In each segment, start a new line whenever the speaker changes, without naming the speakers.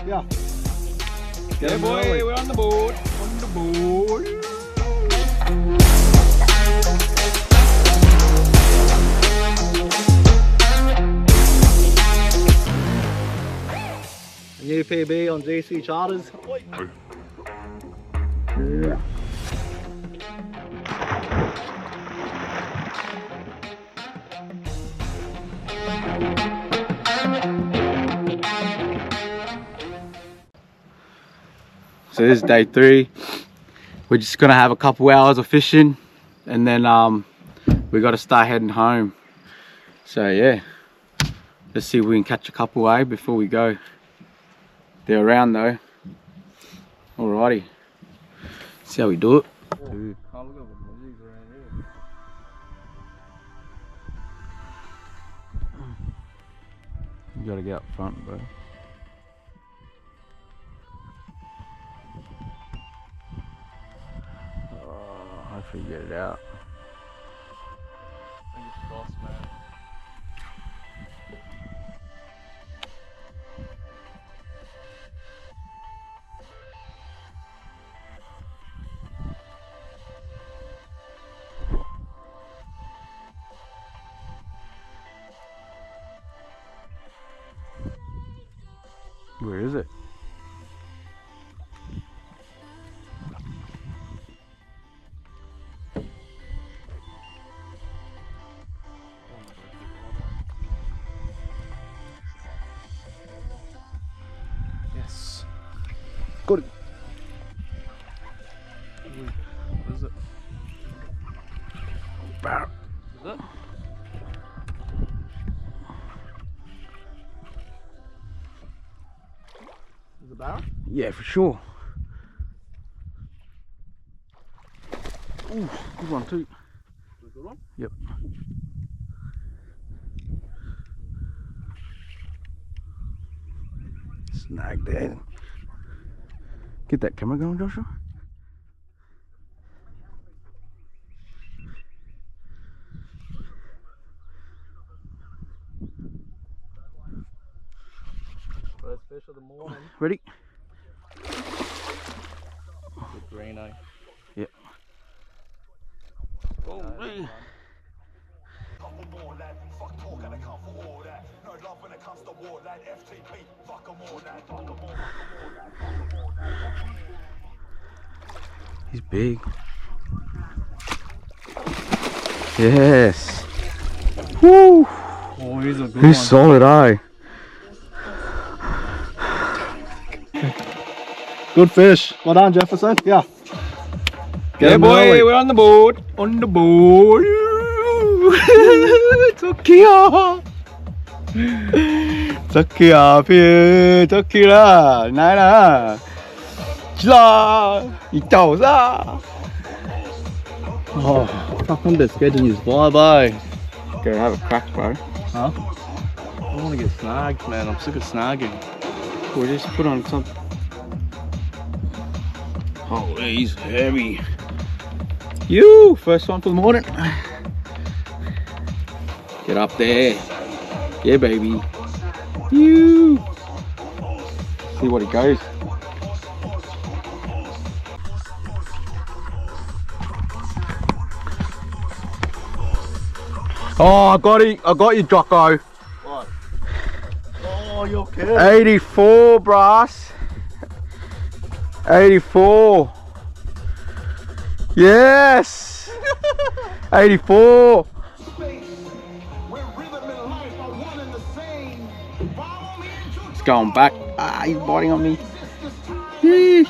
Yeah.
Yeah, boy, we're on the board. On the board.
New PB on DCharterZ. Yeah. So this is day 3. We're just gonna have a couple hours of fishing and then we gotta start heading home. So yeah, let's see if we can catch a couple before we go. They're around though. Alrighty, see how we do it. Dude.
Oh, look at the leaves around here.
You gotta get up front, bro. Hopefully you get it out.
Fingers crossed, man.
Where is it?
Yes.
Got it.
What is it?
Barra.
Is it? Is it barra?
Yeah, for sure. Ooh, good one too.
A good one?
Yep. Snag that. Get that camera going, Joshua.
First fish of the morning.
Ready?
Good greeno.
Yep.
Oh, man.
Couple more lad, fuck talk and I can't for all that. No love when it comes to war lad, FTP, fuck 'em all lad, fuck 'em all, fuck 'em all lad, fuck 'em all lad.
He's big. Yes. Woo!
Oh, he's a good
He's
one.
solid, eh? Good fish. Well done, Jefferson. Yeah.
Yeah, boy, we're on the board. On the board. Tokia.
Tokia, 피, 토끼라, 나라, 자, 이따오자. Oh, fuck, I'm just getting his bye-bye. Go have a crack, bro.
Huh? I want to get snagged, man. I'm sick of snagging.
We'll just put on some. Oh, he's heavy. You, first one for the morning. Get up there. Yeah, baby. You. See what it goes. Oh, I got it. I got you, Jocko.
What? Oh, you're kidding.
84, brass. 84. Yes. 84. It's going back. Ah, he's biting on me. Yee.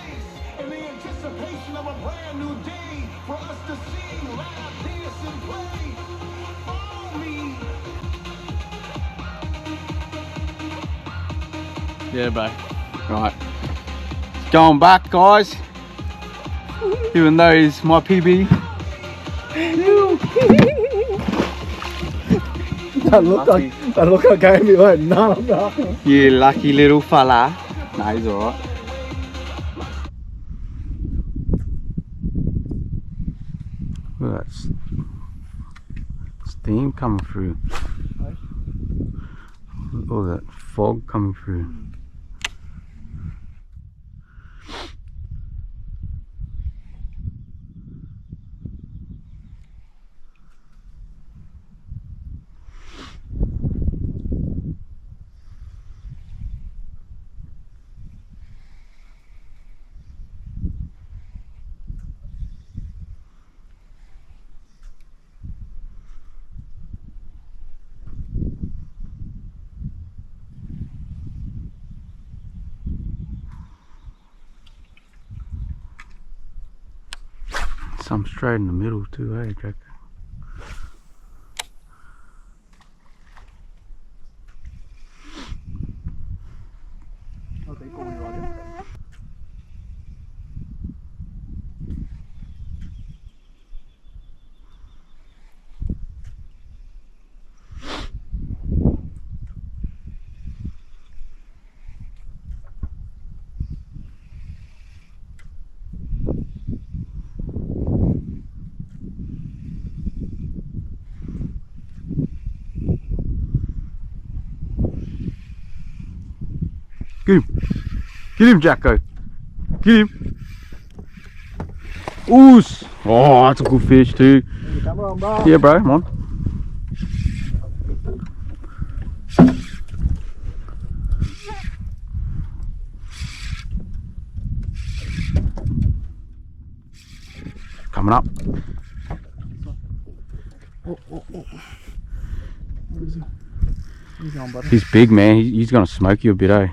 Yeah, bro.
Right. It's going back, guys. Even though he's my PB. That look I gave you, like, no, no. You lucky little fella. Nah, he's alright. Look at that steam coming through. All that fog coming through. some straight in the middle too, eh, Jack? Get him, Jacko. Get him. Oos. Oh, that's a good fish too.
Come on, bro.
Yeah, bro, come on. Coming up.
Oh. Where is he? He's on, buddy.
He's big, man. He's gonna smoke you a bit, eh?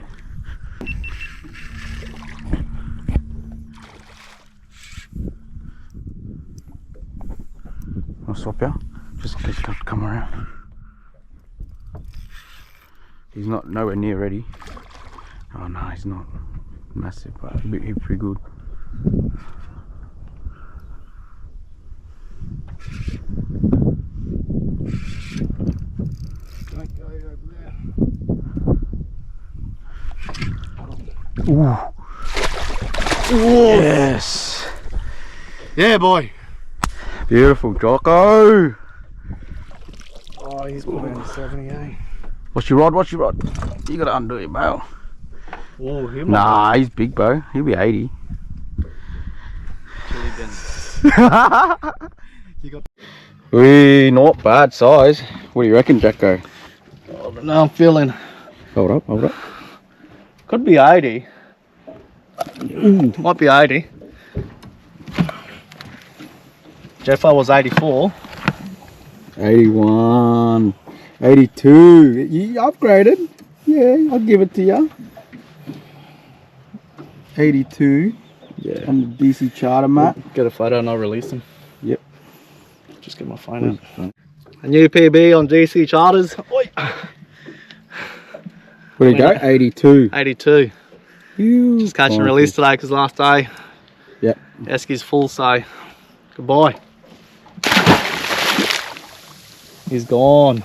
I'll swap you, just in case you have to come around. He's not nowhere near ready. Oh no, he's not massive, but he's pretty good.
Don't go over there.
Ooh. Yes.
Yeah, boy.
Beautiful, Jocko.
Oh, he's probably under 70, eh?
What's your rod? What's your rod? You gotta undo it, bro.
Oh, him.
Nah, he's big, bro. He'll be 80.
You got.
Not bad size. What do you reckon, Jacko?
Oh, but now I'm feeling.
Hold up, hold up.
Could be 80. Ooh, might be 80. Jeff, I was 84.
81, 82. You upgraded. Yeah, I'll give it to you. 82.
Yeah.
On the DC charter mat.
Get a photo and I'll release them.
Yep.
Just get my phone out. A new PB on DCharterZ. Oi.
Where do you go? 82.
82.
You
Just catch and release today because last day.
Yep.
Esky's full, so goodbye. He's gone.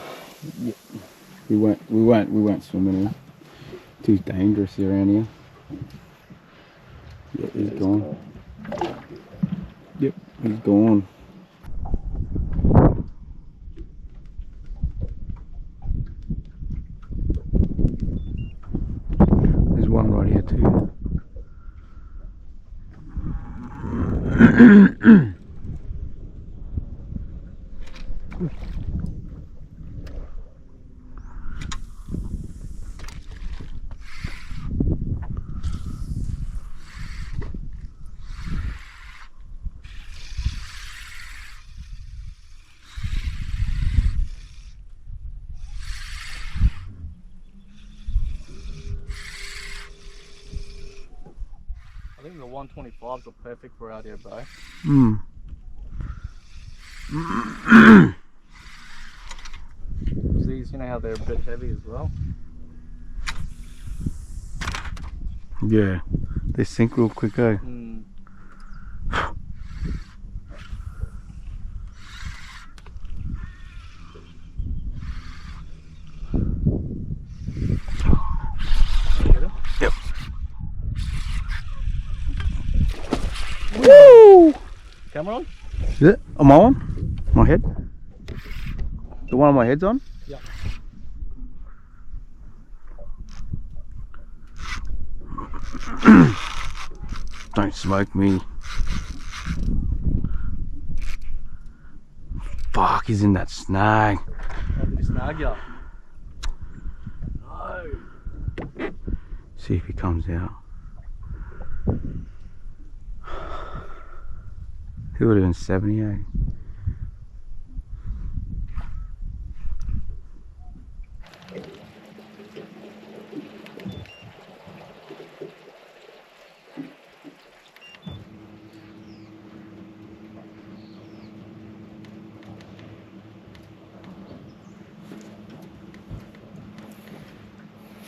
We won't swimming here. Too dangerous around here. Yeah, he's gone. Yep, he's gone. There's one right here too.
I think the 125s are perfect for out here, bro.
Hmm.
These, you know how they're a bit heavy as well.
Yeah, they sink real quick, eh?
Mm.
Yep. Woo!
Camera on?
Is it? Am I on? My head? The one on my head's on?
Yeah.
Don't smoke me. Fuck, he's in that snag.
Oh, did he snag ya? No.
See if he comes out. He would have been 78.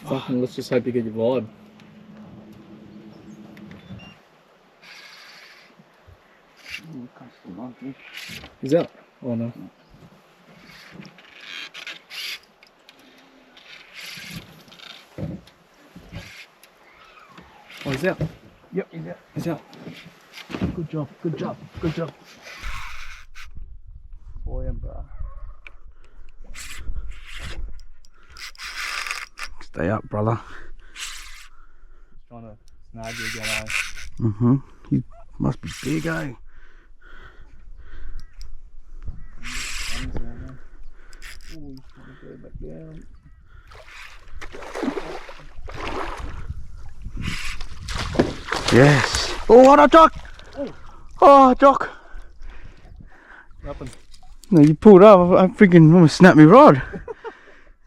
Fucking, let's just hope you get your vibe. He's out. Oh no. Oh, he's out. Yep, he's out. He's out. Good job, good job, good job. Boy and bro.
Stay up, brother.
Trying to snag you again, eh?
Mm-hmm. He must be big, eh?
Oh, he's trying to go back down.
Yes. Oh, what a Jock! Oh, Jock!
Nothing.
No, you pulled up. I freaking almost snapped me rod.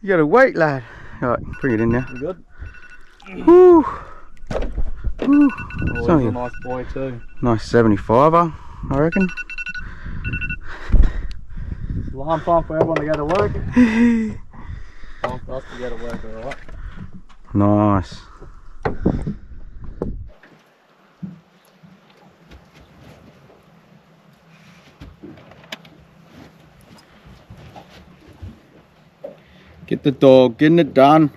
You gotta wait, lad. Alright, bring it in now.
You good?
Woo! Woo!
Oh,
It's only
he's a nice boy too.
nice 75er, I reckon.
Alarm pump for everyone to go to work. Time for us to go to work, alright?
Nice. Get the dog, getting it done.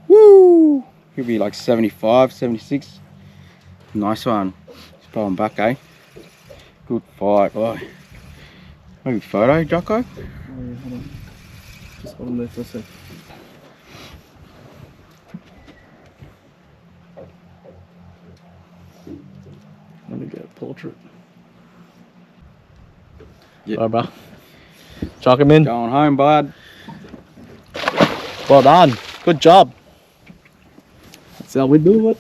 Woo! He'll be like 75, 76. Nice one. Just pull him back, eh? Good fight, boy. Maybe photo, Jocko?
Oh, yeah, hold on. Just hold him there for a sec. Let me get a portrait.
Yeah.
Alright, bro. Chuck him in.
Going home, bud.
Well done. Good job. That's how we do it.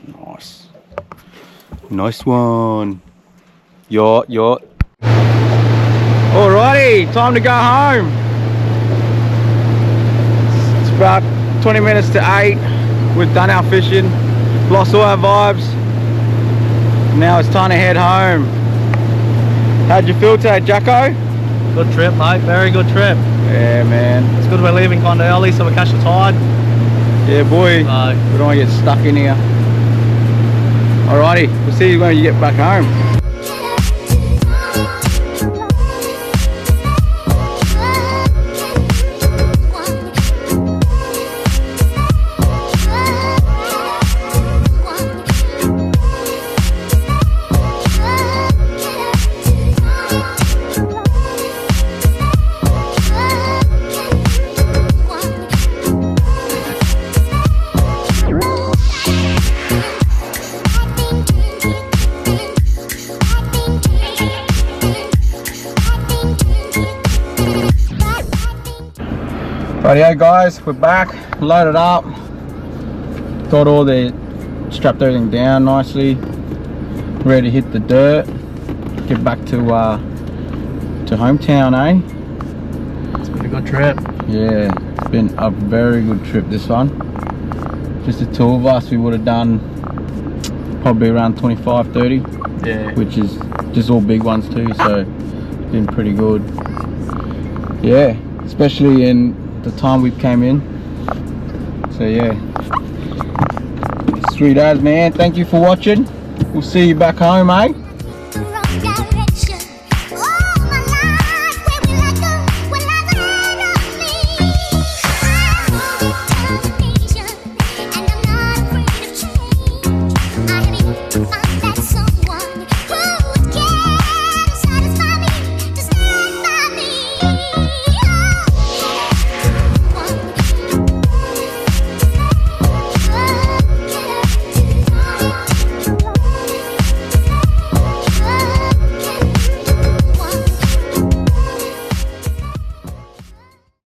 Nice. Nice one. Yacht. Alrighty, time to go home. It's about 20 minutes to 8. We've done our fishing, lost all our vibes. Now it's time to head home. How'd you feel today, Jacko?
Good trip, mate. Very good trip.
Yeah, man.
It's good we're leaving kind of early so we catch the tide.
Yeah, boy.
So,
We don't want to get stuck in here. Alrighty, we'll see you when you get back home. Rightio guys, we're back, loaded up, got all the, strapped everything down nicely, ready to hit the dirt, get back to hometown, eh?
it's been a good trip.
Yeah, it's been a very good trip this one. Just the two of us, we would have done probably around 25, 30,
Yeah.
which is just all big ones too, so it's been pretty good. Yeah, especially in the time we came in. So yeah, sweet as, man. Thank you for watching. We'll see you back home, eh?